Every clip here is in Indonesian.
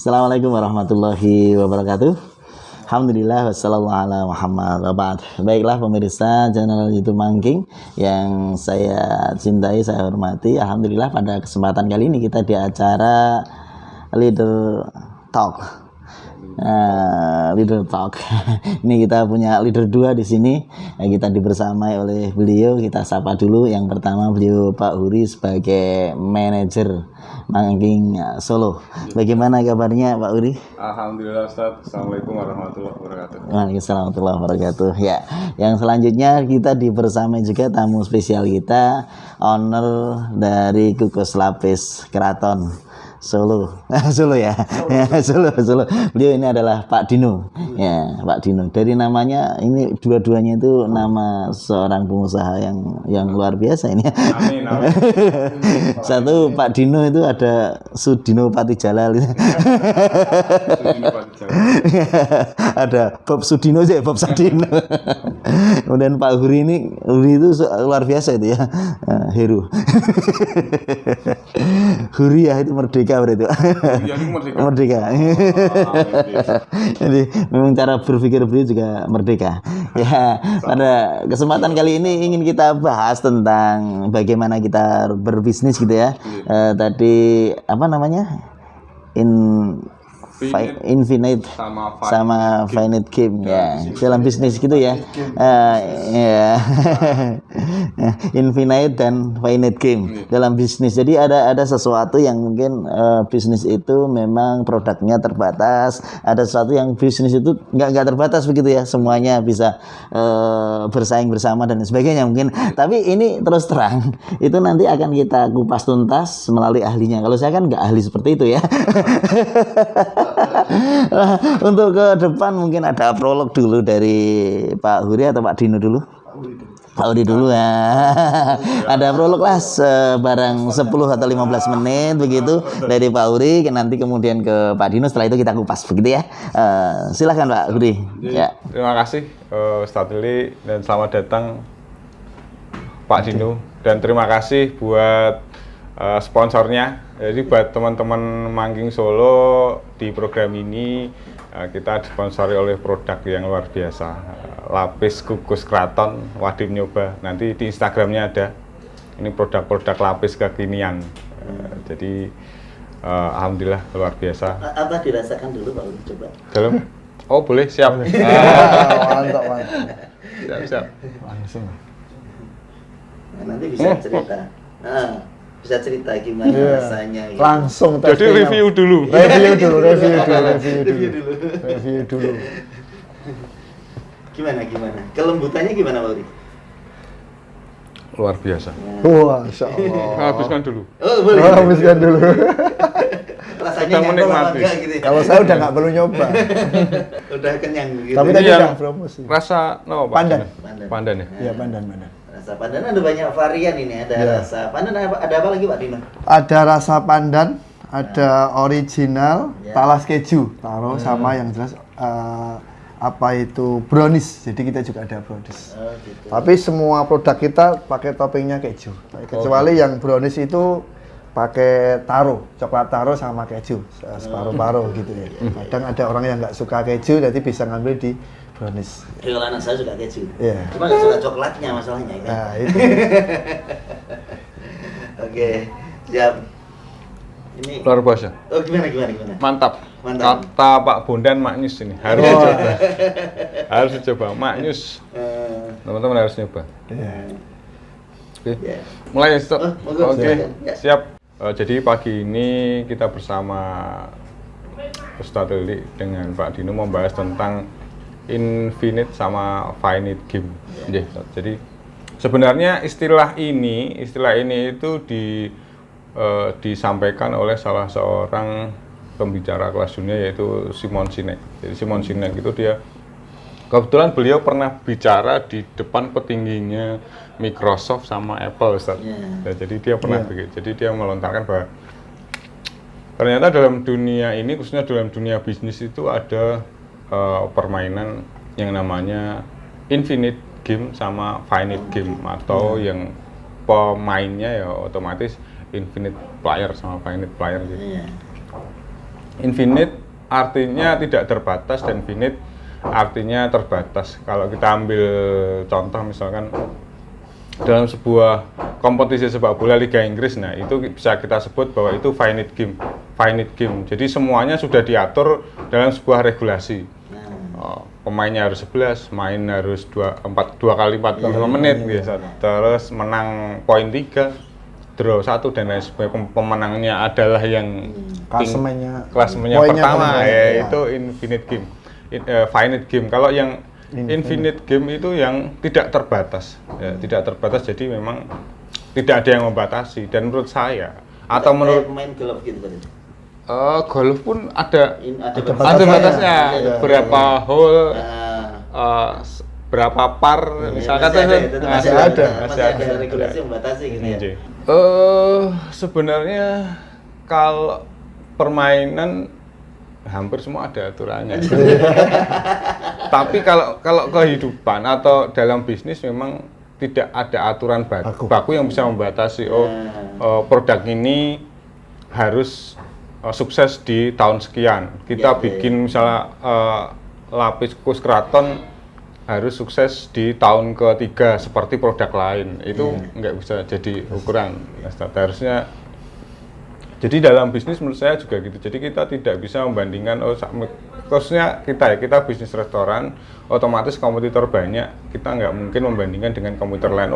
Assalamualaikum warahmatullahi wabarakatuh. Alhamdulillah wassallallahu ala Muhammad wa ba'd. Baiklah pemirsa channel YouTube Mangking yang saya cintai, saya hormati. Alhamdulillah pada kesempatan kali ini kita di acara Leader Talk. Leader Talk. Ini kita punya leader 2 di sini. Kita dibersamai oleh beliau. Kita sapa dulu. Yang pertama beliau Pak Huri sebagai manajer Mangking Solo. Bagaimana kabarnya Pak Huri? Alhamdulillah Ustaz. Assalamualaikum warahmatullahi wabarakatuh. Waalaikumsalam warahmatullahi wabarakatuh. Ya, yang selanjutnya kita dibersamai juga tamu spesial kita, owner dari Kukus Lapis Keraton Solo. Solo ya. Solo. Beliau ini adalah Pak Dino. Ya, Pak Dino. Dari namanya ini dua-duanya itu nama seorang pengusaha yang luar biasa ini. Amin. Satu Pak Dino itu ada Sudino Pati Jalal. Ada Bob Sudino aja, Bob Sadino. Kemudian Pak Huri itu luar biasa itu ya. Heru. Huriah itu merdeka berarti. Merdeka. Jadi memang cara berpikir beliau juga merdeka. Ya, pada kesempatan kali ini ingin kita bahas tentang bagaimana kita berbisnis gitu ya. Tadi apa namanya? Infinite sama finite game ya dalam bisnis gitu ya. Ya. Infinite dan finite game dalam bisnis. Jadi ada sesuatu yang mungkin bisnis itu memang produknya terbatas, ada sesuatu yang bisnis itu nggak terbatas begitu ya, semuanya bisa bersaing bersama dan sebagainya mungkin. Tapi ini terus terang itu nanti akan kita kupas tuntas melalui ahlinya. Kalau saya kan nggak ahli seperti itu ya. Untuk ke depan mungkin ada prolog dulu dari Pak Huri atau Pak Dino dulu? Pak Huri dulu ya. Ada prolog lah sebarang 10 atau 15 menit begitu dari Pak Huri, nanti kemudian ke Pak Dino, setelah itu kita kupas begitu ya. Silakan Pak Huri. Ya. Terima kasih Ustadz Lili dan selamat datang Pak Dino, dan terima kasih buat sponsornya. Jadi buat teman-teman Mangking Solo di program ini kita disponsori oleh produk yang luar biasa, lapis kukus keraton, wajib nyoba. Nanti di Instagramnya ada. Ini produk-produk lapis kekinian. Jadi alhamdulillah luar biasa. Apa dirasakan dulu Pak Huri, coba. Dalam? Oh boleh, siap. Mantap. Siap. Langsung. Nanti bisa cerita. Bisa cerita gimana rasanya gitu. Langsung Jadi review dulu. Review dulu. Gimana? Kelembutannya gimana Pak Huri? Luar biasa. Wah, insyaallah. Habiskan dulu. Oh, boleh. Habiskan dulu. Rasanya Kita nyantol apa menikmati. enggak gitu. Kalau saya udah nggak perlu nyoba. Udah kenyang gitu. Tapi tadi Iya. udah promosi. Rasa no, Pak? Pandan. Pandan ya. Iya, pandan. Rasa pandan ada banyak varian ini. Ada Iya. rasa pandan, ada apa lagi Pak Dino? Ada rasa pandan, ada original, Ya. talas keju, taruh sama yang jelas apa itu brownies. Jadi kita juga ada brownies. Oh gitu. Tapi semua produk kita pakai toppingnya keju. Kecuali yang brownies itu pakai taro, coklat taro sama keju, separuh-paruh gitu ya. Kadang ada orang yang nggak suka keju, jadi bisa ngambil di brownies. Kalau anak saya suka keju. Iya. Cuma nggak suka coklatnya masalahnya kan. Nah, itu. Oke, siap. Ini. Luar biasa. Oh gimana? Mantap. Mantap. Kata Pak Bondan maknyus ini. Harus dicoba. Harus dicoba. Maknyus. Teman-teman harus nyoba. Iya. Oke. Ya. Mulai stop. Oh, monggo, Oke. silakan. Ya. Siap. Jadi pagi ini kita bersama Ustadz Lili dengan Pak Dino membahas tentang infinite sama finite game. Ya. Jadi sebenarnya istilah ini itu disampaikan oleh salah seorang pembicara kelas dunia, yaitu Simon Sinek. Jadi Simon Sinek itu dia kebetulan beliau pernah bicara di depan petingginya Microsoft sama Apple, Ustaz. Nah, jadi dia pernah begitu. Jadi dia melontarkan bahwa ternyata dalam dunia ini, khususnya dalam dunia bisnis itu ada permainan yang namanya infinite game sama finite game, atau yang pemainnya ya otomatis infinite player sama finite player gitu. Infinite artinya tidak terbatas dan finite artinya terbatas. Kalau kita ambil contoh misalkan dalam sebuah kompetisi sepak bola Liga Inggris, nah itu bisa kita sebut bahwa itu finite game. Finite game. Jadi semuanya sudah diatur dalam sebuah regulasi. Pemainnya harus 11, main harus 2 kali 45 menit biasa. Terus menang poin 3, draw 1 dan lain sebagainya. Pemenangnya adalah yang klasemennya pertama, yaitu infinite game. Finite game. Kalau yang infinite game itu yang tidak terbatas, ya, tidak terbatas. Jadi memang tidak ada yang membatasi. Dan menurut saya atau menurut main golf gitu kan. Golf pun ada batasnya. batasnya. Berapa hole, berapa par, misalkan masih ada regulasi regulasi yang membatasi gitu ya. Sebenarnya kalau permainan hampir semua ada aturannya. Tapi kalau kehidupan atau dalam bisnis memang tidak ada aturan baku yang bisa membatasi. Produk ini harus sukses di tahun sekian. Kita bikin misalnya lapis kus keraton harus sukses di tahun ketiga seperti produk lain. Itu nggak bisa jadi ukuran. Harusnya. Jadi dalam bisnis menurut saya juga gitu. Jadi kita tidak bisa membandingkan, khususnya kita bisnis restoran, otomatis kompetitor banyak. Kita nggak mungkin membandingkan dengan kompetitor lain.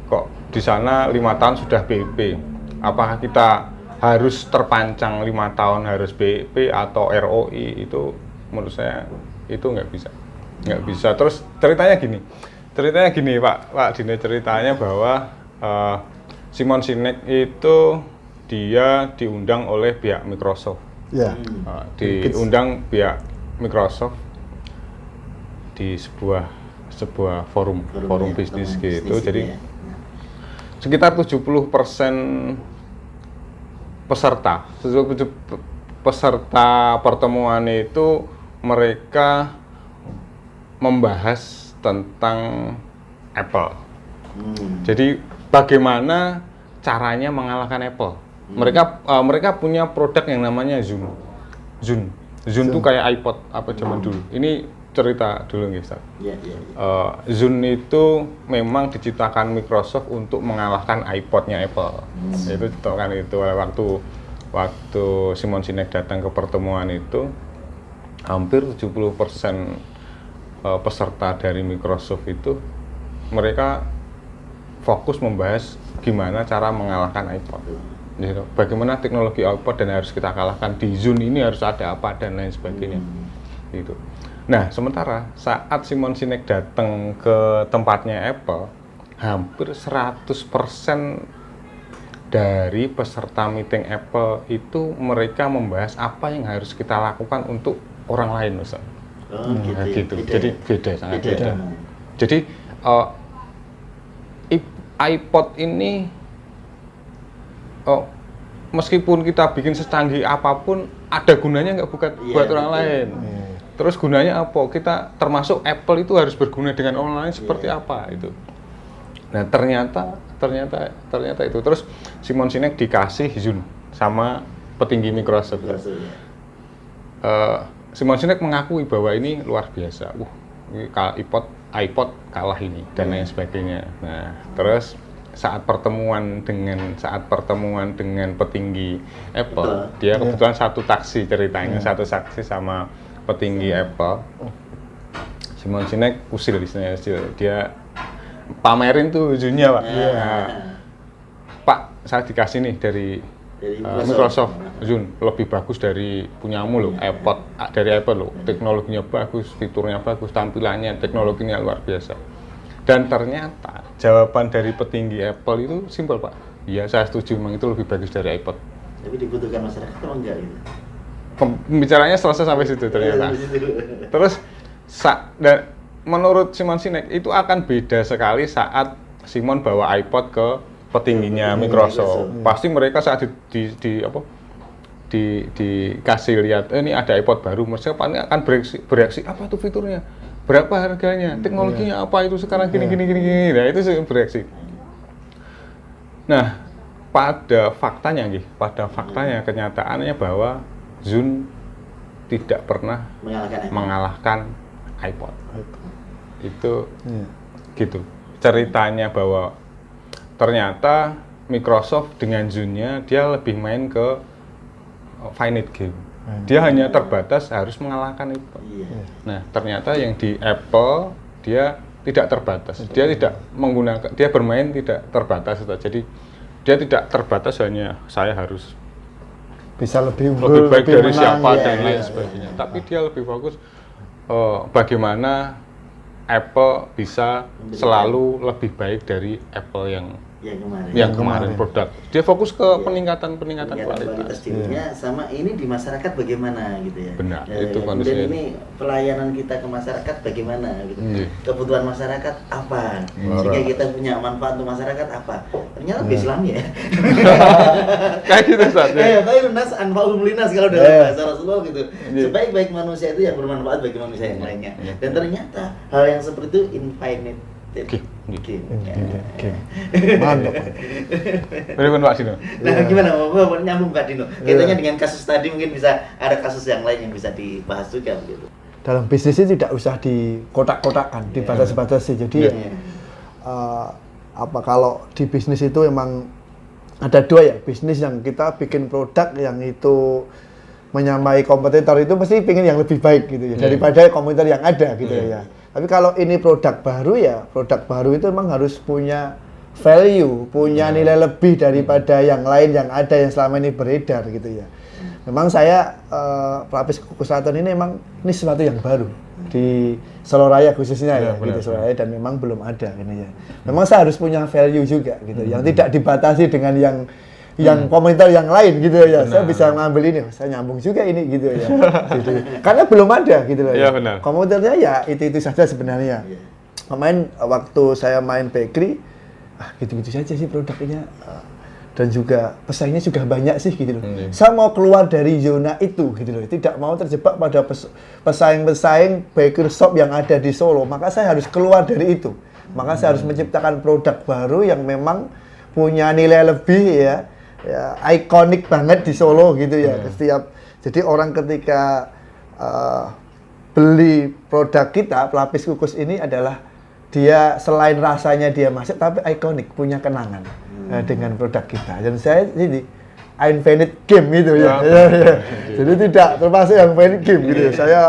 Kok di sana 5 tahun sudah BEP. Apakah kita harus terpancang 5 tahun harus BEP atau ROI? Itu menurut saya itu nggak bisa. Terus ceritanya gini Pak Dino, ceritanya bahwa Simon Sinek itu dia diundang oleh pihak Microsoft. Diundang pihak Microsoft di sebuah forum bisnis gitu. Jadi sekitar 70% peserta pertemuan itu mereka membahas tentang Apple. Jadi bagaimana caranya mengalahkan Apple. Mereka punya produk yang namanya Zune itu kayak iPod apa zaman dulu. Ini cerita dulu nih, Ustaz. Zune itu memang diciptakan Microsoft untuk mengalahkan iPod-nya Apple. Itu kan itu waktu Simon Sinek datang ke pertemuan itu, hampir 70% peserta dari Microsoft itu mereka fokus membahas gimana cara mengalahkan iPod. Gitu. Bagaimana teknologi iPod dan harus kita kalahkan di Zune ini harus ada apa dan lain sebagainya. Gitu. Nah, sementara saat Simon Sinek datang ke tempatnya Apple, hampir 100% dari peserta meeting Apple itu mereka membahas apa yang harus kita lakukan untuk orang lain, Ustaz. Gitu. Jadi sangat beda. Jadi iPod ini meskipun kita bikin secanggih apapun, ada gunanya nggak buat orang lain. Terus gunanya apa? Kita termasuk Apple itu harus berguna dengan orang lain seperti apa itu. Nah ternyata itu. Terus Simon Sinek dikasih Zune sama petinggi Microsoft. Simon Sinek mengakui bahwa ini luar biasa. iPod kalah ini dan lain sebagainya. Nah terus saat pertemuan dengan petinggi Apple, dia kebetulan satu taksi ceritanya, satu taksi sama petinggi Apple. Simon Sinek usil, dia pamerin tuh Zune-nya, Pak. Pak, saya dikasih nih dari Microsoft Zune, lebih bagus dari punyamu loh, dari Apple loh. Teknologinya bagus, fiturnya bagus, tampilannya, teknologinya luar biasa. Dan ternyata jawaban dari petinggi Apple itu simpel, Pak. Iya, saya setuju, memang itu lebih bagus dari iPod. Tapi dibutuhkan masyarakat atau enggak gitu? Pembicaranya selesai sampai situ ternyata. Terus dan menurut Simon Sinek itu akan beda sekali saat Simon bawa iPod ke petingginya Microsoft. Pasti mereka saat dikasih lihat, ini ada iPod baru, mereka akan bereaksi, apa tuh fiturnya? Berapa harganya, teknologinya apa itu sekarang gini. Nah itu bereaksi. Nah pada faktanya kenyataannya bahwa Zune tidak pernah Mengalahkan mengalahkan iPod. Itu Iya. gitu ceritanya, bahwa ternyata Microsoft dengan Zune-nya dia lebih main ke finite game. Dia hanya terbatas harus mengalahkan iPod. Iya. Nah, ternyata yang di Apple dia tidak terbatas. Dia tidak menggunakan, dia bermain tidak terbatas. Jadi dia tidak terbatas hanya saya harus Bisa lebih lebih unggul, baik dari menang, siapa ya, dan ya, lain ya. sebagainya. Tapi dia lebih fokus bagaimana Apple bisa selalu lebih baik dari Apple yang kemarin produk. Dia fokus ke peningkatan kualitas. dirinya sama ini di masyarakat bagaimana gitu ya. Benar, itu kemudian kondisinya. ini pelayanan kita ke masyarakat bagaimana gitu. Iya. Kebutuhan masyarakat apa? Benar. Sehingga kita punya manfaat untuk masyarakat apa? Ternyata lebih Islam ya. Kayak gitu saja. Khairun nas anfa'uhum linnas kalau dalam Iya. bahasa Rasulullah gitu. Iya. Sebaik-baik manusia itu yang bermanfaat bagi manusia yang lainnya. Iya. Dan ternyata hal yang seperti itu infinite Oke. Oke. Mantap. Bagaimana Pak Dino? Nah, gimana Bapak nyambung Pak Dino? Kaitannya dengan kasus tadi mungkin bisa ada kasus yang lain yang bisa dibahas juga begitu. Dalam bisnis itu tidak usah dikotak-kotakan, dibatas-batasi. Jadi Iya. kalau di bisnis itu emang ada dua ya, bisnis yang kita bikin produk yang itu menyamai kompetitor itu mesti pingin yang lebih baik gitu ya, daripada kompetitor yang ada gitu ya. Tapi kalau ini produk baru ya, produk baru itu memang harus punya value, punya nilai lebih daripada yang lain yang ada yang selama ini beredar gitu ya. Memang saya pelapis kukus raton ini memang ini sesuatu yang baru di Solo Raya khususnya ya, benar, gitu Solo Raya, dan memang belum ada ini ya. Memang saya harus punya value juga gitu, yang tidak dibatasi dengan yang komentar yang lain gitu ya. Saya bisa ngambil ini, saya nyambung juga ini gitu ya. Gitu. Karena belum ada gitu loh. Iya, benar. Komentarnya ya itu saja sebenarnya. Kemarin waktu saya main bakery, gitu-gitu saja sih produknya. Dan juga pesaingnya juga banyak sih gitu loh. Saya mau keluar dari zona itu gitu loh. Tidak mau terjebak pada pesaing-pesaing bakery shop yang ada di Solo. Maka saya harus keluar dari itu. Maka saya harus menciptakan produk baru yang memang punya nilai lebih ya, ikonik banget di Solo gitu ya. Jadi orang ketika beli produk kita, pelapis kukus ini adalah dia selain rasanya dia masuk, tapi ikonik, punya kenangan dengan produk kita. Dan saya jadi infinite game gitu ya. Jadi tidak termasuk yang infinite game gitu ya. Saya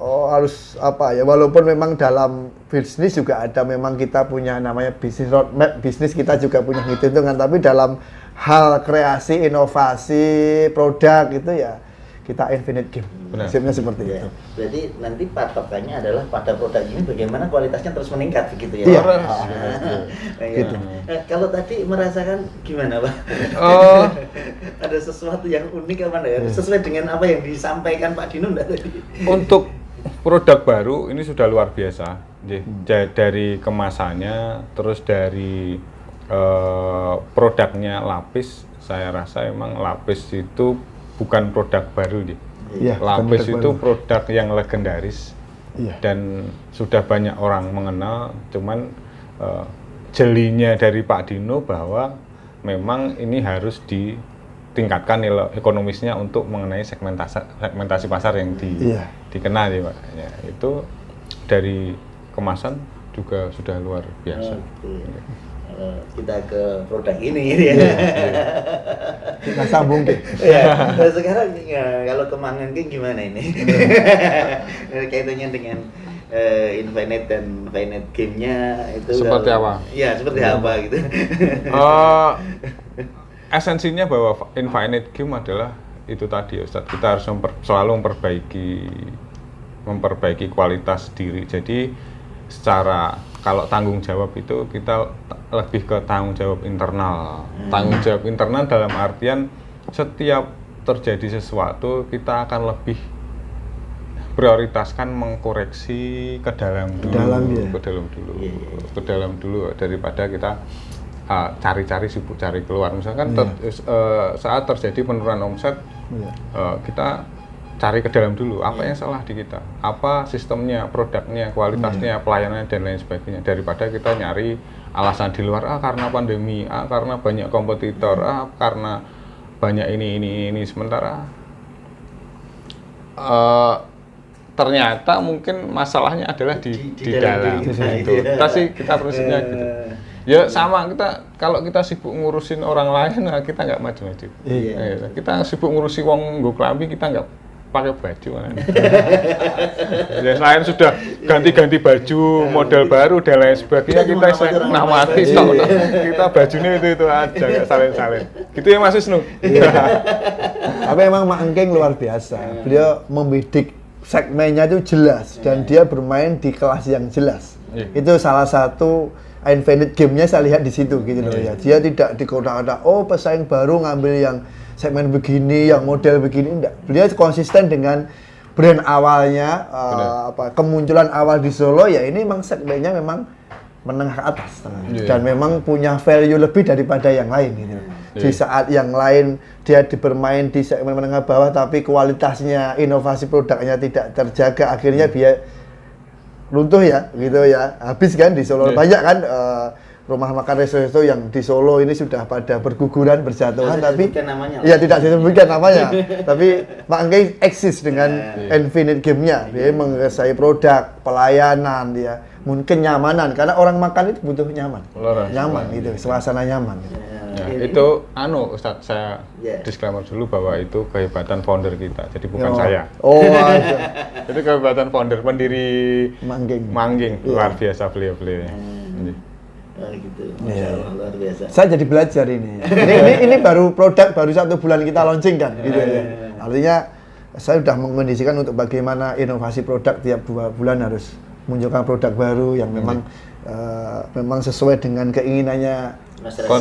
harus walaupun memang dalam bisnis juga ada, memang kita punya namanya bisnis roadmap, bisnis kita juga punya hitung-hitungan, tapi dalam hal kreasi, inovasi, produk itu ya kita infinite game. Prinsipnya seperti itu. Berarti nanti patokannya adalah pada produk ini bagaimana kualitasnya terus meningkat begitu ya. Iya. Gitu. Kalau tadi merasakan gimana Pak? Ada sesuatu yang unik apa ya? Sesuai dengan apa yang disampaikan Pak Dino enggak tadi? Untuk produk baru ini sudah luar biasa. Dari kemasannya, terus dari produknya lapis, saya rasa emang lapis itu bukan produk baru. Iya, Lapis bukan itu baru. produk yang legendaris. Iya. Dan sudah banyak orang mengenal, cuman jelinya dari Pak Dino bahwa memang ini harus ditingkatkan nilai ekonomisnya untuk mengenai segmentasi pasar yang dikenal ya Pak. Ya, itu dari kemasan juga sudah luar biasa. Kita ke produk ini ya. Kita sambung deh. Ya, sekarang kalau ke Mangan King gimana ini? Kaitannya dengan Infinite dan Finite game-nya itu Seperti apa? Iya, seperti apa gitu. Esensinya bahwa Infinite game adalah itu tadi Ustadz, kita harus selalu memperbaiki kualitas diri. Jadi secara kalau tanggung jawab itu kita lebih ke tanggung jawab internal. Tanggung jawab internal dalam artian setiap terjadi sesuatu kita akan lebih prioritaskan mengkoreksi ke dalam dulu daripada kita cari-cari sibuk cari keluar. Misalkan saat terjadi penurunan omset, kita cari ke dalam dulu apa yang salah di kita, apa sistemnya, produknya, kualitasnya, pelayanannya dan lain sebagainya, daripada kita nyari alasan di luar karena pandemi, karena banyak kompetitor, karena banyak ini sementara ternyata mungkin masalahnya adalah di dalam itu. Kita sih kita prinsipnya gitu. Ya sama kita kalau kita sibuk ngurusin orang lain, nah kita nggak maju-maju. Iya. Kita sibuk ngurusi wong nggo klambi, kita nggak pakai baju mana. Ya selain sudah ganti-ganti baju, model baru dan lain sebagainya, kita namati tok. Kita bajunya itu aja, nggak salin-salin. Gitu ya Mas Wisnu. Tapi emang Mak Engking luar biasa. Beliau membidik segmennya itu jelas dan dia bermain di kelas yang jelas. Itu salah satu infinite game-nya saya lihat di situ gitu loh ya. Dia tidak dikotak-kotak, oh pesaing baru ngambil yang segmen begini, yang model begini, enggak. Beliau konsisten dengan brand awalnya, kemunculan awal di Solo ya ini memang segmennya memang menengah ke atas dan memang punya value lebih daripada yang lain gitu. Di saat yang lain dia bermain di segmen menengah bawah tapi kualitasnya, inovasi produknya tidak terjaga, akhirnya dia runtuh ya, gitu ya. Habis kan di Solo banyak kan rumah makan resto-resto yang di Solo ini sudah pada berguguran, berjatuhan, tapi ya tidak disebutkan namanya. Tapi Mak Engking eksis dengan infinite game-nya. Dia menguasai produk, pelayanan, dia mungkin kenyamanan karena orang makan itu butuh nyaman. Nyaman gitu, suasana nyaman gitu. Ya, itu Ustadz, saya disclaimer dulu bahwa itu kehebatan founder kita, jadi bukan saya. Oh, itu kehebatan founder, pendiri Mangging, luar biasa beliau-beliau. Gitu. Masya Allah, luar biasa. Saya jadi belajar ini. Ini baru produk, baru 1 bulan kita launching kan, gitu ya. Artinya saya sudah mengkondisikan untuk bagaimana inovasi produk tiap 2 bulan harus munculkan produk baru yang memang memang sesuai dengan keinginannya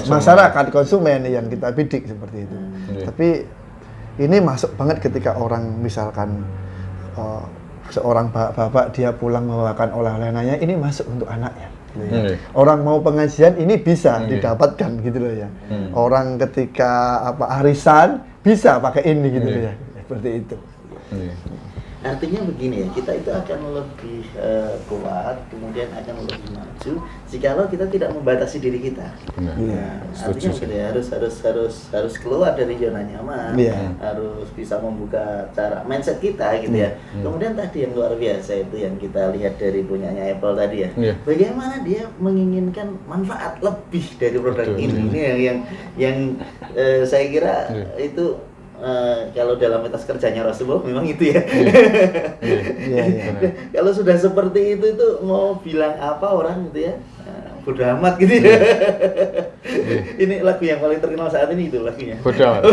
masyarakat konsumen yang kita bidik seperti itu. Tapi ini masuk banget ketika orang misalkan seorang bapak dia pulang membawakan oleh-oleh, ini masuk untuk anaknya. Gitu ya. Orang mau pengajian ini bisa didapatkan gitu loh ya. Orang ketika arisan bisa pakai ini gitu loh ya. Seperti itu. Artinya begini ya, kita itu akan lebih kuat, kemudian akan lebih maju jikalau kita tidak membatasi diri kita. Nah, artinya gitu ya, harus keluar dari zona nyaman, harus bisa membuka cara mindset kita gitu ya. Kemudian tadi yang luar biasa itu yang kita lihat dari punyanya Apple tadi ya, bagaimana dia menginginkan manfaat lebih dari produk ini yang saya kira itu kalau dalam etos kerjanya Rasulullah memang itu ya. Kalau sudah seperti itu mau bilang apa orang gitu ya, bodo amat gitu ya. Ini lagu yang paling terkenal saat ini itu lagunya. Bodo amat.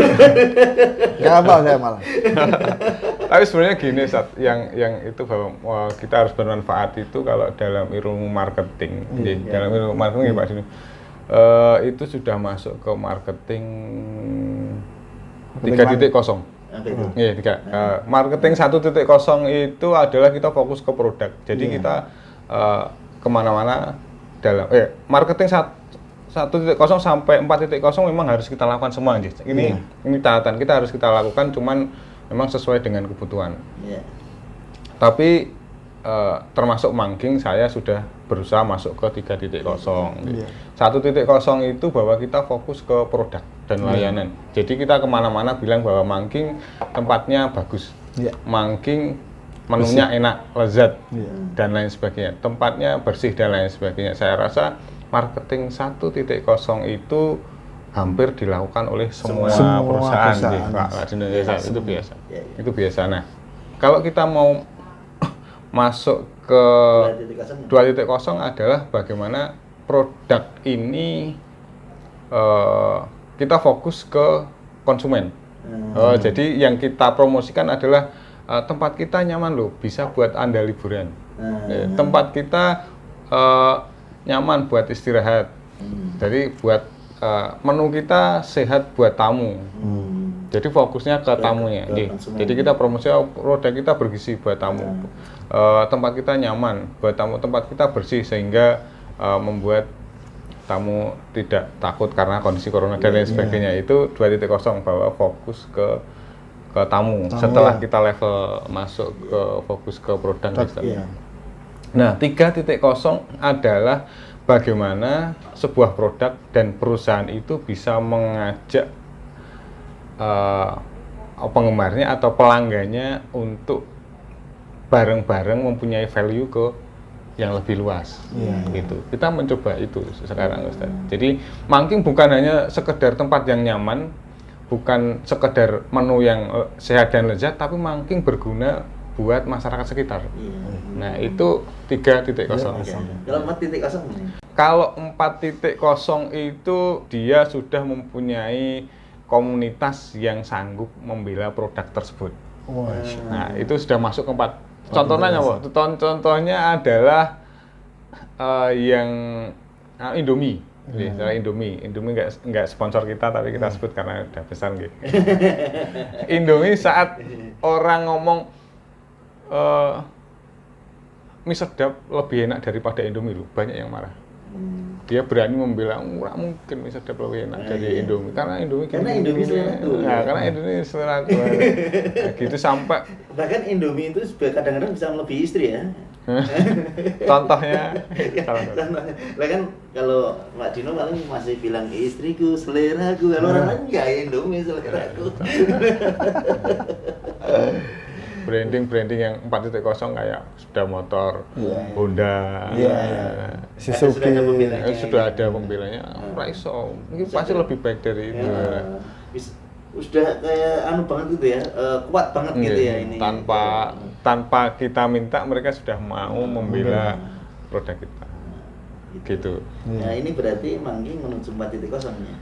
Gak apa saya malah. Tapi sebenarnya gini Sat, yang itu bahwa kita harus bermanfaat itu kalau dalam ilmu marketing, dalam ilmu marketing ya Pak Sini, itu sudah masuk ke marketing 3.0. Marketing 1.0 itu adalah kita fokus ke produk. Jadi kita kemana-mana dalam marketing 1.0 sampai 4.0 memang harus kita lakukan semua. Ini taatan kita harus kita lakukan, cuman memang sesuai dengan kebutuhan. Tapi termasuk Mangging saya sudah berusaha masuk ke 3.0. 1.0 itu bahwa kita fokus ke produk dan layanan. Jadi kita kemana-mana bilang bahwa Mangging tempatnya bagus, Mangging menunya enak, lezat, dan lain sebagainya. Tempatnya bersih dan lain sebagainya. Saya rasa marketing 1.0 itu hampir dilakukan oleh semua perusahaan di Indonesia. Itu biasa. Itu biasa. Nah, kalau kita mau masuk ke 2.0 adalah bagaimana produk ini kita fokus ke konsumen. Jadi yang kita promosikan adalah tempat kita nyaman loh, bisa buat Anda liburan. Tempat kita nyaman buat istirahat. Jadi buat menu kita sehat buat tamu. Jadi fokusnya ke tamunya. Jadi kita promosi produk kita bergizi buat tamu. Tempat kita nyaman buat tamu, tempat kita bersih sehingga membuat tamu tidak takut karena kondisi corona dan lain sebagainya. Itu 2.0 bahwa fokus ke tamu setelah kita level masuk ke fokus ke produk. Nah, 3.0 adalah bagaimana sebuah produk dan perusahaan itu bisa mengajak penggemarnya atau pelanggannya untuk bareng-bareng mempunyai value ke yang lebih luas, gitu. Kita mencoba itu sekarang, Ustaz. Jadi Mangking bukan hanya sekedar tempat yang nyaman, bukan sekedar menu yang sehat dan lezat, tapi Mangking berguna buat masyarakat sekitar. Nah, itu 3.0. Kalau 4.0 ini? Kalau 4.0 itu dia sudah mempunyai komunitas yang sanggup membela produk tersebut. Nah, itu sudah masuk ke 4. Contohnya apa? Contohnya adalah yang Indomie. Indomie nggak sponsor kita, tapi kita sebut karena udah besar gitu. Indomie saat orang ngomong mie sedap lebih enak daripada Indomie, loh, banyak yang marah. Dia berani membela, nggak mungkin mie sedap lebih enak dari Indomie, karena Indomie seleraku. Nah, karena Indomie seleraku. Nah, gitu sampai bahkan Indomie itu kadang-kadang bisa melebihi istri ya. Contohnya. Lah kan kalau Mbak Dino paling masih bilang istriku, seleraku, kalau orang lain enggak, Indomie seleraku. Branding yang 4.0 kayak sepeda motor, Honda, Suzuki, sudah ada pembelanya. Raiso, mungkin pasti lebih baik dari itu. Sudah kayak banget gitu ya, kuat banget gitu ya ini. Tanpa kita minta, mereka sudah mau membela produk kita. Gitu. Nah, ini berarti Mangking menuju 4.0 ya?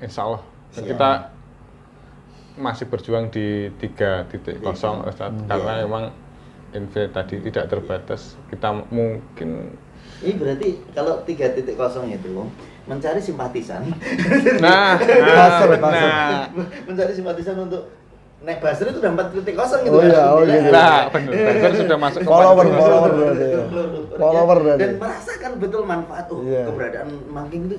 Insya Allah. Kita masih berjuang di 3.0, Ustaz, karena memang invest tadi tidak terbatas. Kita mungkin ini berarti kalau 3.0 itu mencari simpatisan. Mencari simpatisan untuk naik buzzer itu udah 4.0 gitu. Gitu. Nah, benar. Buzzer sudah masuk ke follower berarti. Dan merasakan betul manfaat keberadaan Mangking itu.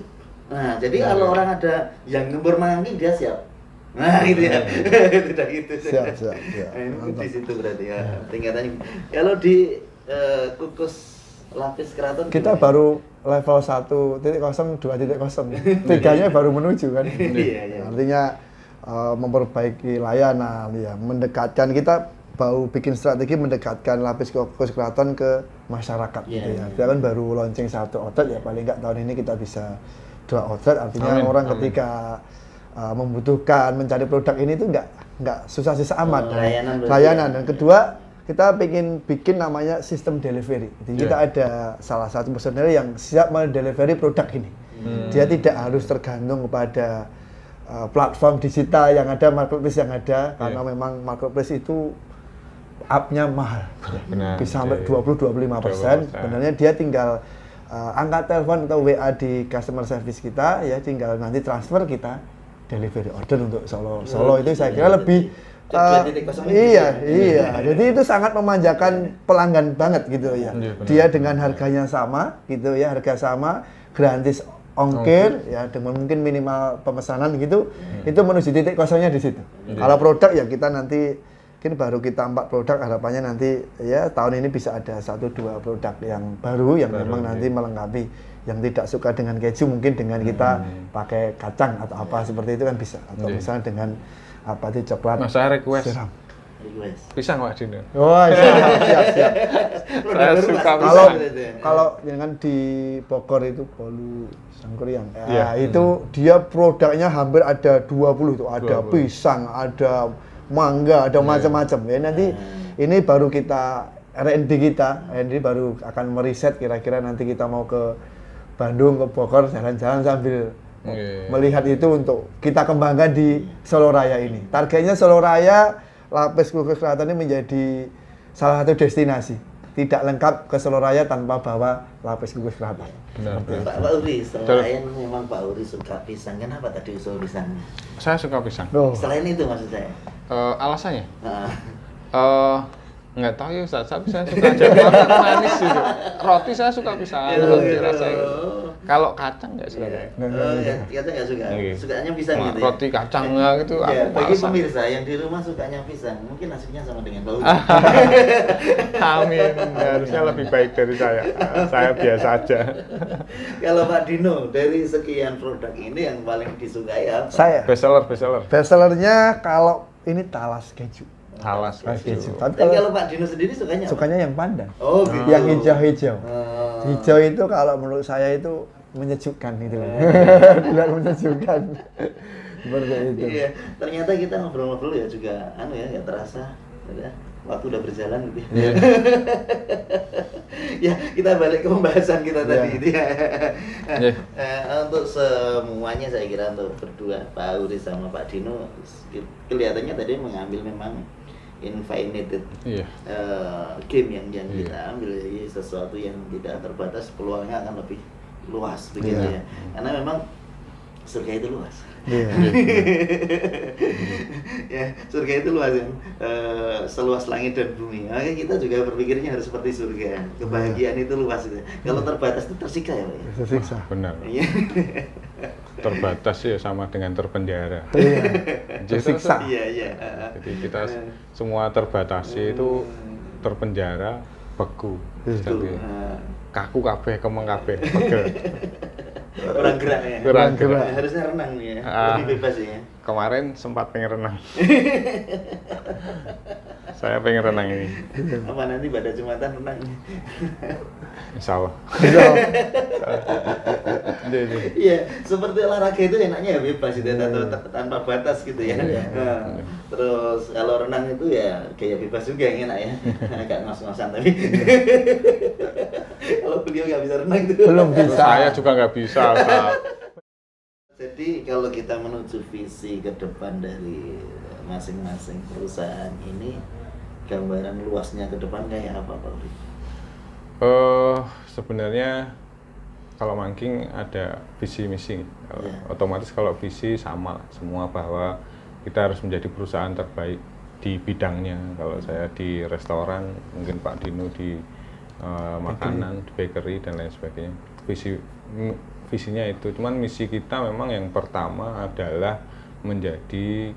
Nah, jadi kalau orang ada yang ngembur Mangking, dia siap. Nah, gitu ya. Tidak gitu. Siap. Nah, ini di situ berarti ya. Tingkatannya. Kalau di kukus lapis keraton kita gimana? Baru level 1.0, 2.0. 3-nya baru menuju kan. Iya. Artinya memperbaiki layanan, ya, mendekatkan, kita baru bikin strategi mendekatkan lapis kukus keraton ke masyarakat gitu ya. Kita kan baru launching 1 outlet ya, paling nggak tahun ini kita bisa 2 outlet, artinya orang ketika membutuhkan mencari produk ini tuh nggak susah-susah amat. Layanan. Dan kedua, kita bikin namanya sistem delivery. Jadi kita ada salah satu personel yang siap mendelivery produk ini. Dia tidak harus tergantung kepada platform digital yang ada, marketplace yang ada, karena memang marketplace itu up-nya mahal. Bisa sampai 20-25%. Sebenarnya dia tinggal angkat telepon atau WA di customer service kita, ya tinggal nanti transfer, kita delivery order untuk Solo itu saya kira lebih iya. Jadi itu sangat memanjakan pelanggan banget gitu ya. Dia dengan harganya sama gitu ya, harga sama, gratis ongkir ya, dengan mungkin minimal pemesanan gitu. Itu menuju 0.nya di situ. Kalau produk ya kita nanti mungkin baru kita 4 produk, harapannya nanti ya tahun ini bisa ada 1-2 produk yang baru yang memang nanti melengkapi. Yang tidak suka dengan keju mungkin dengan kita pakai kacang atau apa seperti itu kan bisa, atau misalnya dengan apa itu coklat. Nah, saya request siram. Pisang Pak Dino. Siap. Saya suka pisang. Kalau dengan di Bogor itu Bolu Sangkuriang. Itu dia produknya hampir ada 20 tuh, ada pisang, ada mangga, ada macam-macam. Ya nanti ini baru kita R&D baru akan meriset kira-kira nanti kita mau ke Bandung, ke Bogor, jalan-jalan sambil melihat itu untuk kita kembangkan di Solo Raya ini. Targetnya Solo Raya, lapis kukus keraton ini menjadi salah satu destinasi. Tidak lengkap ke Solo Raya tanpa bawa lapis kukus keraton. Pak Uri, selain memang Pak Uri suka pisang, kenapa tadi usul pisangnya? Saya suka pisang. Selain itu maksud saya? Alasannya? Nggak tahu ya Ustaz, tapi saya suka aja. Manis gitu. Roti saya suka pisang, roti rasanya. Kalau kacang nggak suka. Iya. Oh, ya, kita nggak suka. Iya. Sukanya pisang gitu ya. Roti kacangnya gitu Ya, aku bagi males. pemirsa yang di rumah sukanya pisang, mungkin nasibnya sama dengan bau. Amin. Harusnya lebih baik dari saya. Saya biasa aja. Kalau Pak Dino, dari sekian produk ini yang paling disukai apa? Saya Bestseller. bestsellernya kalau ini talas keju. Talas Keju. keju. Tapi Dan kalau kalau Pak Dino sendiri sukanya apa? sukanya yang pandan. Oh, gitu. Yang hijau-hijau. Oh. Hijau itu kalau menurut saya itu menyejukkan itu. Tidak menyejukkan. Seperti itu. Iya, ternyata kita ngobrol-ngobrol ya juga ya nggak terasa. Ya, waktu udah berjalan gitu. Iya. Ya, kita balik ke pembahasan kita tadi itu ya. Iya. Untuk semuanya saya kira untuk berdua Pak Uri sama Pak Dino kelihatannya tadi mengambil memang infinite Iya. game yang Iya. kita ambil, jadi sesuatu yang tidak terbatas, peluangnya akan lebih luas begitu Iya. ya. Karena memang surga itu luas. Iya. Ya, surga itu luas kan. Seluas langit dan bumi. Makanya kita juga berpikirnya harus seperti surga. Kebahagiaan itu luas itu. Kalau terbatas itu tersiksa ya, Pak. Ya? Tersiksa. Benar. Iya. Terbatas ya sama dengan terpenjara. Iya. Justru Tersiksa. Iya, iya. Jadi kita semua terbatasi itu terpenjara, beku. Jadi kaku kabeh, kemeng kabeh, pegel. Kurang gerak ya. Kurang gerak. Harusnya renang nih ya. Ah. Lebih bebas ya. Kemarin sempat pengen renang. Saya pengen renang ini. Apa nanti pada Jumatan renang? Insya Allah. Iya, seperti olahraga itu enaknya ya bebas gitu ya, tanpa batas gitu ya. Nah, terus kalau renang itu ya gaya bebas juga yang enak ya, agak ngos-ngosan tapi. Kalau beliau nggak bisa renang itu. Belum bisa. Saya juga nggak bisa. Ustaz. Jadi kalau kita menuju visi ke depan dari masing-masing perusahaan ini, gambaran luasnya ke depan kayak apa Pak Uri? Sebenarnya kalau Mangking ada visi misi. Iya. Otomatis kalau visi sama semua, bahwa kita harus menjadi perusahaan terbaik di bidangnya. Kalau saya di restoran, mungkin Pak Dino di makanan, di bakery dan lain sebagainya. Visinya itu. Cuman misi kita memang yang pertama adalah menjadi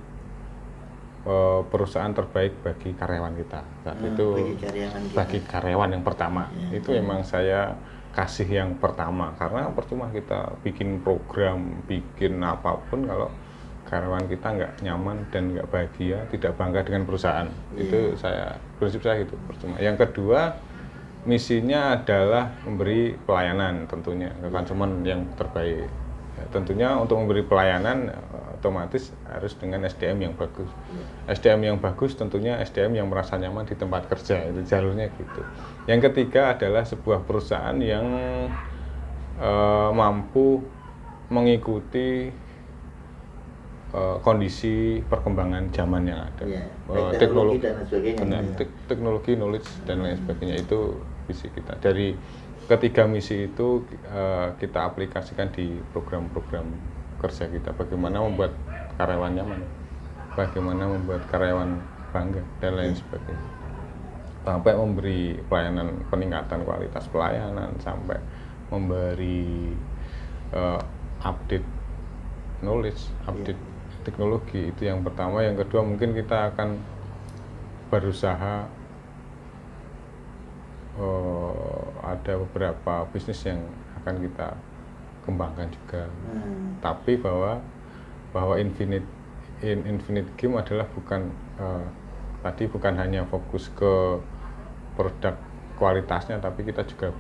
perusahaan terbaik bagi karyawan kita. Saat itu Bagi karyawan kita. bagi karyawan yang pertama. Ya. Itu memang saya kasih yang pertama, karena percuma kita bikin program, bikin apapun kalau karyawan kita nggak nyaman dan nggak bahagia, tidak bangga dengan perusahaan. Ya. Itu prinsip saya gitu, percuma. Yang kedua, misinya adalah memberi pelayanan tentunya ke konsumen yang terbaik. Ya, tentunya untuk memberi pelayanan otomatis harus dengan SDM yang bagus. SDM yang bagus tentunya SDM yang merasa nyaman di tempat kerja, itu jalurnya gitu. Yang ketiga adalah sebuah perusahaan yang mampu mengikuti kondisi perkembangan zaman yang ada. Ya, teknologi dan lain sebagainya. Benar, teknologi, knowledge dan lain sebagainya, itu visi kita. Dari ketiga misi itu kita aplikasikan di program-program kerja kita. Bagaimana membuat karyawan nyaman, bagaimana membuat karyawan bangga dan lain sebagainya. Sampai memberi pelayanan, peningkatan kualitas pelayanan, sampai memberi update knowledge, update teknologi. Itu yang pertama. Yang kedua, mungkin kita akan berusaha ada beberapa bisnis yang akan kita kembangkan juga. Tapi bahwa infinite game adalah bukan bukan hanya fokus ke produk kualitasnya, tapi kita juga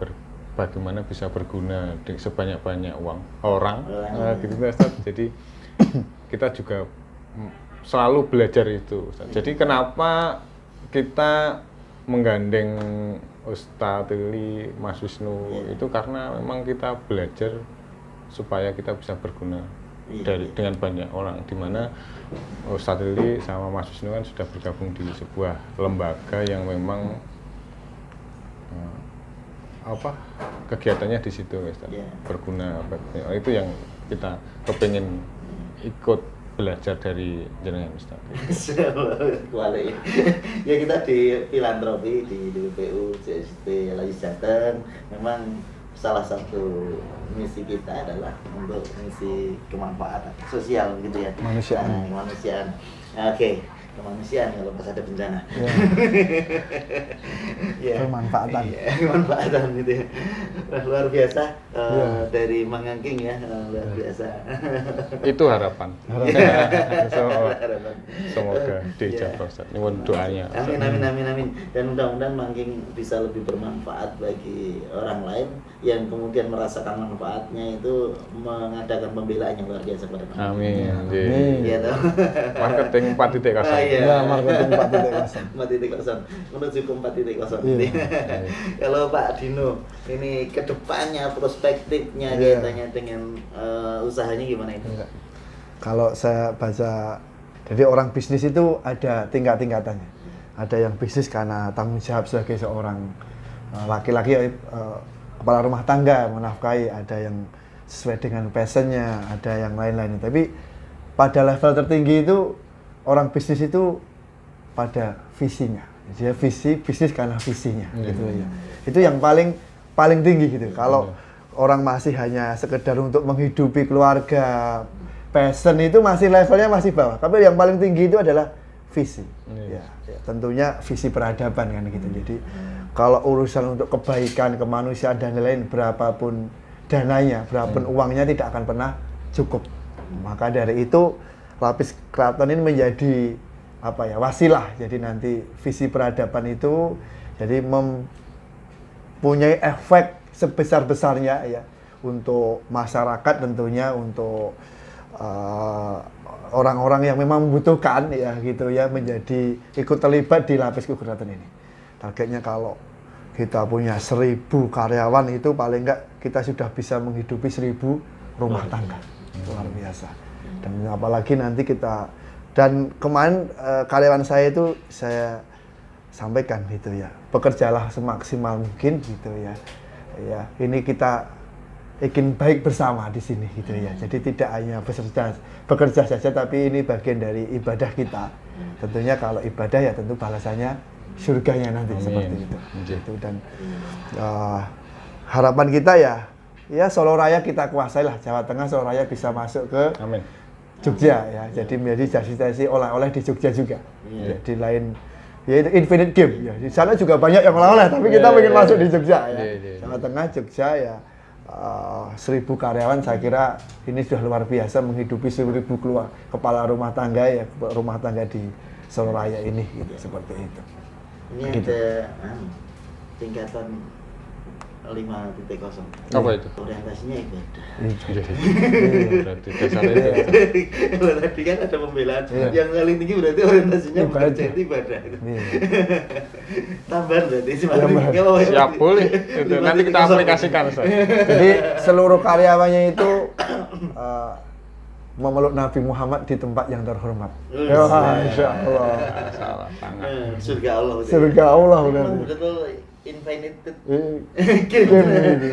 bagaimana bisa berguna sebanyak-banyak orang gitu Ustaz. Jadi kita juga selalu belajar itu Ustaz. Jadi kenapa kita menggandeng Ustadz Tili, Mas Wisnu itu karena memang kita belajar supaya kita bisa berguna dengan banyak orang, di mana Ustadz Tili sama Mas Wisnu kan sudah bergabung di sebuah lembaga yang memang kegiatannya di situ Ustadz, berguna. Itu yang kita kepengen ikut belajar dari jenengan Ustadz. Kuali. Ya kita di filantropi di BPU CST Lagi Jateng memang salah satu misi kita adalah untuk misi kemanfaatan sosial gitu ya. Kemanusiaan. Nah, kemanusiaan. Oke, kemanusiaan kalau pas ada bencana. Ya. Bermanfaatan. Iya, kemanfaatan gitu ya. Wah, luar biasa dari Mang Angking ya, luar biasa. Itu harapan. Harapan. Semoga dijawab Ustaz. Ini doanya. Amin. Dan mudah-mudahan Mang Angking bisa lebih bermanfaat bagi orang lain yang kemudian merasakan manfaatnya itu mengadakan pembelaan yang luar biasa pada Mang Angking. Amin. Iya toh. Marketing 4.0. Iya. Ya, marketing 4.0. 4.0 menuju ke 4.0. Iya. Kalau Pak Dino ini kedepannya perspektifnya Iya. kaitannya dengan usahanya gimana itu? Kalau saya baca, jadi orang bisnis itu ada tingkat-tingkatannya. Ada yang bisnis karena tanggung jawab sebagai seorang laki-laki kepala rumah tangga menafkahi, ada yang sesuai dengan passionnya, ada yang lain-lain. Tapi pada level tertinggi itu orang bisnis itu pada visinya. Dia visi bisnis karena visinya, gitu ya. Itu yang paling tinggi gitu. Kalau orang masih hanya sekedar untuk menghidupi keluarga, passion itu masih levelnya masih bawah. Tapi yang paling tinggi itu adalah visi. Ya, tentunya visi peradaban kan gitu. Jadi kalau urusan untuk kebaikan, kemanusiaan dan lain-lain, berapapun dananya, berapapun uangnya tidak akan pernah cukup. Maka dari itu lapis keraton ini menjadi wasilah. Jadi nanti visi peradaban itu jadi mempunyai efek sebesar-besarnya ya untuk masyarakat, tentunya untuk orang-orang yang memang membutuhkan ya gitu ya, menjadi ikut terlibat di lapis keraton ini. Targetnya kalau kita punya 1.000 karyawan itu paling enggak kita sudah bisa menghidupi 1.000 rumah tangga. Luar biasa. Dan apalagi nanti kita, dan kemarin karyawan saya itu saya sampaikan gitu ya, bekerjalah semaksimal mungkin gitu ya. Ya, ini kita ingin baik bersama di sini gitu ya. Jadi tidak hanya bekerja saja, tapi ini bagian dari ibadah kita. Tentunya kalau ibadah ya tentu balasannya surganya nanti. Amin. Seperti itu. Gitu. Dan harapan kita ya Solo Raya kita kuasai lah, Jawa Tengah Solo Raya bisa masuk ke Amin. Jogja ya, jadi menjadi destinasi oleh-oleh di Jogja juga. Di lain, ya itu infinite game ya. Di sana juga banyak yang oleh-oleh, tapi kita ingin masuk di Jogja ya. Jawa Tengah, Jogja ya, 1.000 karyawan saya kira ini sudah luar biasa menghidupi 1.000 kepala rumah tangga ya, rumah tangga di Solo Raya ini gitu, seperti itu. Ini Gitu. ada tingkatan 5.0. Apa itu? Orientasinya ibadah. Berarti dasarnya itu. Kalau tadi kan ada pembelaan, yang paling tinggi berarti orientasinya bukan ibadah. Tambahan berarti Siap, boleh. Itu nanti kita aplikasikan, Ustaz. Jadi seluruh karyawannya itu memeluk Nabi Muhammad di tempat yang terhormat. Insya Allah. Salah tangan. Surga Allah. Surga Allah udah. Betul infinite. Game.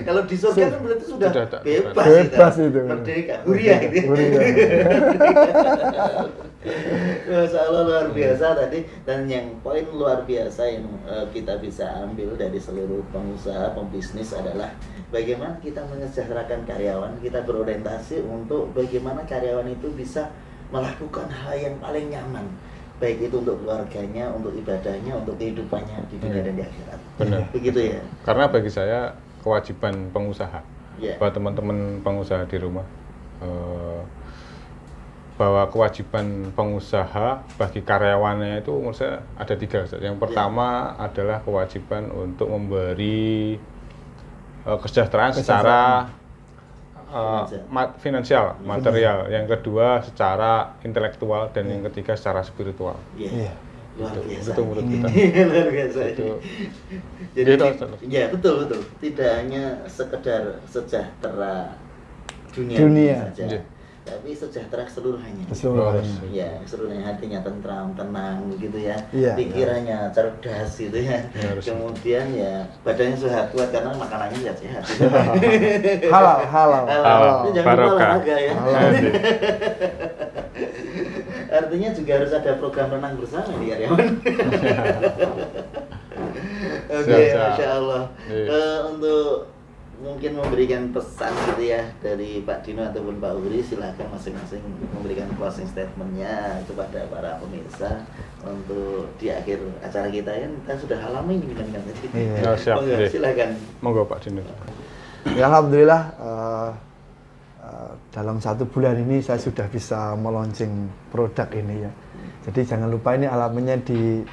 Kalau di surga kan berarti sudah bebas. Bebas itu. Merdeka, huriah gitu. Masya Allah luar biasa tadi, dan yang poin luar biasa yang kita bisa ambil dari seluruh pengusaha, pembisnis adalah bagaimana kita mensejahterakan karyawan, kita berorientasi untuk bagaimana karyawan itu bisa melakukan hal yang paling nyaman, baik itu untuk keluarganya, untuk ibadahnya, untuk kehidupannya di dunia dan di akhirat. Benar. Begitu ya. Karena bagi saya kewajiban pengusaha, buat teman-teman pengusaha di rumah, bahwa kewajiban pengusaha bagi karyawannya itu menurut saya ada 3. Yang pertama adalah kewajiban untuk memberi kesejahteraan secara finansial, material. Yang kedua secara intelektual, dan yang ketiga secara spiritual. Iya. Luar biasa. Itu menurut kita. Luar biasa. Jadi ya betul. Tidak hanya sekedar sejahtera dunia. Saja. Tapi sejahtera keseluruhannya. Ya, keseluruhannya, hatinya tentram, tenang gitu ya. Pikirannya cerdas gitu ya. Kemudian ya badannya sehat, kuat karena makanannya sehat. Halal. Jangan lupa olahraga ya. Artinya juga harus ada program renang bersama di karyawan. Oke, Masya Allah. Untuk mungkin memberikan pesan gitu ya dari Pak Dino ataupun Pak Uri, silahkan masing-masing memberikan closing statementnya kepada para pemirsa untuk di akhir acara kita kan kita sudah alami ini kan tadi. Iya. Siap. Monggo, silakan. Monggo Pak Dino. Ya, alhamdulillah dalam 1 bulan ini saya sudah bisa meluncing produk ini ya. Jadi jangan lupa ini alamatnya di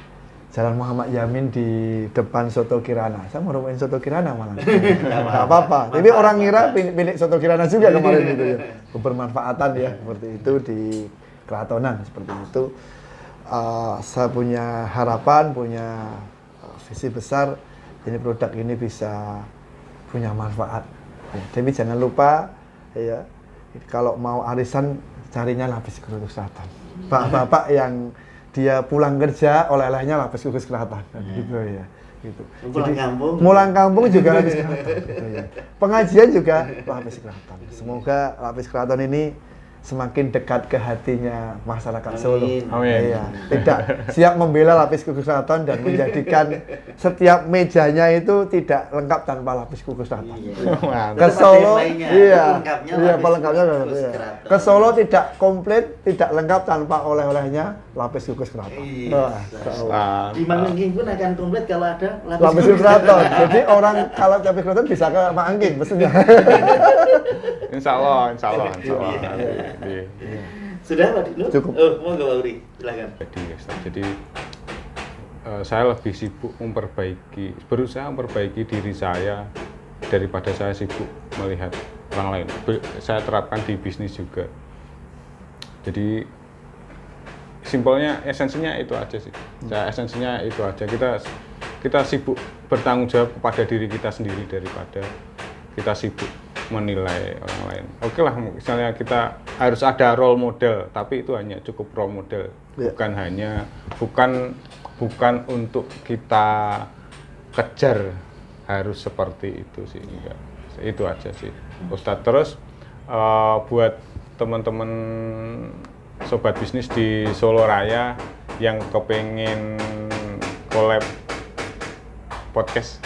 Jalan Muhammad Yamin di depan Soto Kirana. Saya mau nemuin Soto Kirana malah. Nggak apa-apa. Tapi orang ngira milik Soto Kirana juga kemarin itu ya. Kebermanfaatan ya seperti itu di Keratonan seperti itu. Saya punya harapan, punya visi besar ini produk ini bisa punya manfaat. Ya, tapi jangan lupa ya kalau mau arisan carinya lapis kerudung selatan. Bapak-bapak yang dia pulang kerja oleh-olehnya lapis kukus selatan gitu ya. Gitu. Pulang kampung juga lapis selatan gitu ya. Pengajian juga lapis selatan. Semoga lapis selatan ini semakin dekat ke hatinya masyarakat Solo. Amin. Iya, tidak siap membela lapis kukus selatan dan menjadikan setiap mejanya itu tidak lengkap tanpa lapis kukus selatan. Ke Solo, iya, pelengkapnya iya. Ke Solo tidak komplit, tidak lengkap tanpa oleh-olehnya lapis kukus selatan. Di Mangking pun akan komplit kalau ada Lapis kukus selatan. Jadi orang kalau lapis selatan bisa ke Mangking pesennya. Insya Allah. Iya. Sudah Pak Dino? Cukup. Monggo Pak Uri, silakan. Jadi saya lebih sibuk berusaha memperbaiki diri saya daripada saya sibuk melihat orang lain. Saya terapkan di bisnis juga. Jadi simpelnya, esensinya itu aja sih. Esensinya itu aja. Kita sibuk bertanggung jawab kepada diri kita sendiri daripada kita sibuk menilai orang lain. Oke lah, misalnya kita harus ada role model, tapi itu hanya cukup role model, bukan untuk kita kejar harus seperti itu sih, enggak. Itu aja sih, Ustadz. Terus buat teman-teman sobat bisnis di Solo Raya yang kepengen collab podcast,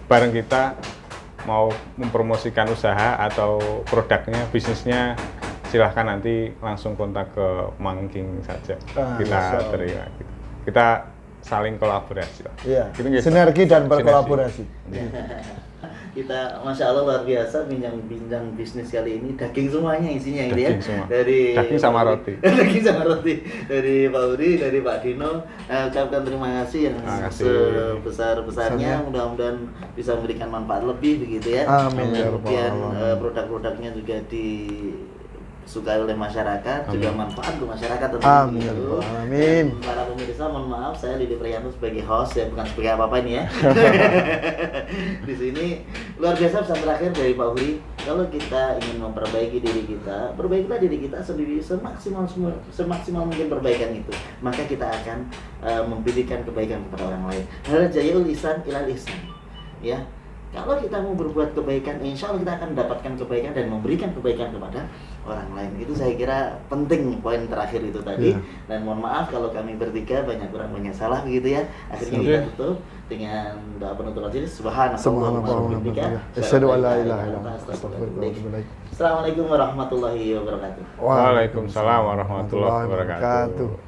bareng kita mau mempromosikan usaha atau produknya, bisnisnya, silahkan nanti langsung kontak ke Mangking saja. Kita terima. Kita saling kolaborasi lah. Iya. Gitu, Sinergi dan berkolaborasi. Kita Masya Allah luar biasa bincang bisnis kali ini, daging semuanya isinya gitu ya. Semua. Dari daging sama roti. Daging sama roti dari Pak Uri, dari Pak Dino. Ucapkan terima kasih yang sebesar-besarnya. Mudah-mudahan bisa memberikan manfaat lebih begitu ya. Amin. Kemudian produk-produknya juga disukai oleh masyarakat, juga manfaat untuk masyarakat tentunya. Amin. Para pemirsa, mohon maaf saya Didi Priyanto sebagai host ya, bukan sebagai apa-apa ini ya. Di sini luar biasa pesan terakhir dari Pak Uri, kalau kita ingin memperbaiki diri kita, perbaikilah diri kita sendiri semaksimal mungkin perbaikan itu, maka kita akan memberikan kebaikan kepada orang lain. Harajayul lisan ilal ihsan. Ya. Kalau kita mau berbuat kebaikan, insya Allah kita akan mendapatkan kebaikan dan memberikan kebaikan kepada orang lain. Itu saya kira penting poin terakhir itu tadi. Dan mohon maaf kalau kami bertiga banyak salah begitu ya. Akhirnya kita tutup dengan doa penutup majelis. Subhanallah wa bihamdihi. Asyhadu an la ilaha illallah. Assalamualaikum warahmatullahi wabarakatuh. Waalaikumsalam warahmatullahi wabarakatuh.